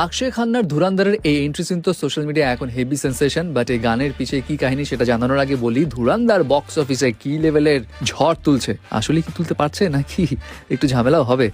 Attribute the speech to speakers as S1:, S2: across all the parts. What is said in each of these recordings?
S1: অক্ষয় খান্নার ধুরান্ধারের এই entry scene তো social media এখন হেভি সেন্সেশন, বাট এই গানের পিছিয়ে কি কাহিনী সেটা জানানোর আগে বলি, ধুরান্ধার বক্স অফিসে কি লেভেলের ঝড় তুলছে, আসলে কি তুলতে পারছে নাকি একটু ঝামেলাও হবে।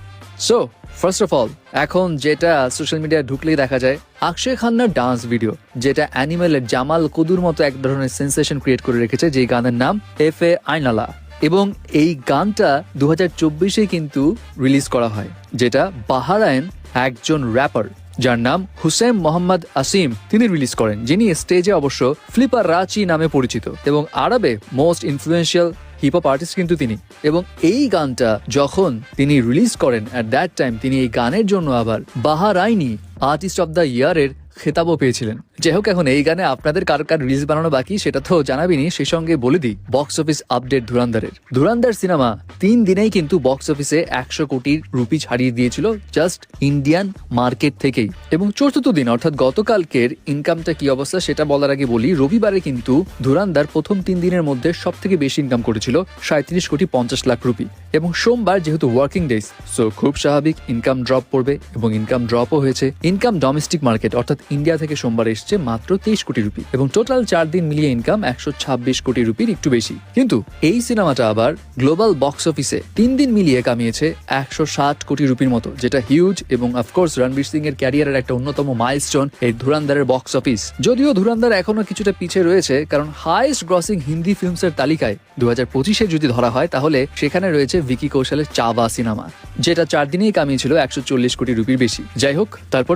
S1: সো ফার্স্ট অফ অল, এখন যেটা সোশ্যাল মিডিয়ায় ঢুকলেই দেখা যায় অক্ষয় খান্নার ডান্স ভিডিও, যেটা অ্যানিমেলের জামাল কদুর মতো এক ধরনের সেন্সেশন ক্রিয়েট করে রেখেছে, যেই গানের নাম এফ এ আইনালা। এবং এই গানটা 2024-এ কিন্তু রিলিজ করা হয়, যেটা বাহারাইন একজন র্যাপার যার নাম হুসেন মোহাম্মদ আসিম তিনি রিলিজ করেন, যিনি স্টেজে অবশ্য ফ্লিপার রাচি নামে পরিচিত এবং আরবে most influential hip hop artist কিন্তু তিনি। এবং এই গানটা যখন তিনি রিলিজ করেন, অ্যাট দ্যাট টাইম তিনি এই গানের জন্য আবার বাহারাইনি আর্টিস্ট অফ দ্য ইয়ারের খেতাবও পেয়েছিলেন। যাই হোক, এখন এই গানে আপনাদের কার কার রিলিজ বানানো বাকি সেটা তো জানাবিনি, সেই সঙ্গে বলে দিই বক্স অফিস আপডেট ধুরান্ধারের। ধুরান্ধার সিনেমা 3 দিনেই কিন্তু বক্স অফিসে 100 কোটি রুপি ছাড়িয়ে দিয়েছিল জাস্ট ইন্ডিয়ান মার্কেট থেকেই। এবং চতুর্থ দিন অর্থাৎ গতকালকের ইনকামটা কি অবস্থা সেটা বলার আগে বলি, রবিবারে কিন্তু ধুরান্ধার প্রথম 3 দিনের মধ্যে সব থেকে বেশি ইনকাম করেছিল 37 কোটি 50 লাখ রুপি। এবং সোমবার যেহেতু ওয়ার্কিং ডেজ, সো খুব স্বাভাবিক ইনকাম ড্রপ পড়বে, এবং ইনকাম ড্রপও হয়েছে। ইনকাম ডোমেস্টিক মার্কেট অর্থাৎ ইন্ডিয়া থেকে সোমবার এসছে মাত্র 23 কোটি রুপি, এবং টোটাল 4 দিন মিলিয়ে ইনকাম 126 কোটি রুপির একটু বেশি। কিন্তু এই সিনেমাটা আবার গ্লোবাল বক্স অফিসে 3 দিন মিলিয়ে কামিয়েছে 160 কোটি রুপির মতো, যেটা হিউজ। এবং অফকোর্স রণবীর সিং এর ক্যারিয়ারের একটা অন্যতম মাইলস্টোন এই ধুরান্ধারের বক্স অফিস। যদিও ধুরান্ধার এখনো কিছুটা পিছিয়ে রয়েছে, কারণ হাইয়েস্ট গ্রসিং হিন্দি ফিল্মসের তালিকায় 2025-এ যদি ধরা হয় তাহলে সেখানে রয়েছে ভিকি কৌশলের চাওয়া সিনেমা, যেটা 4 দিনেই কামিয়েছিল 140 কোটি রুপির বেশি। যাই হোক, তারপর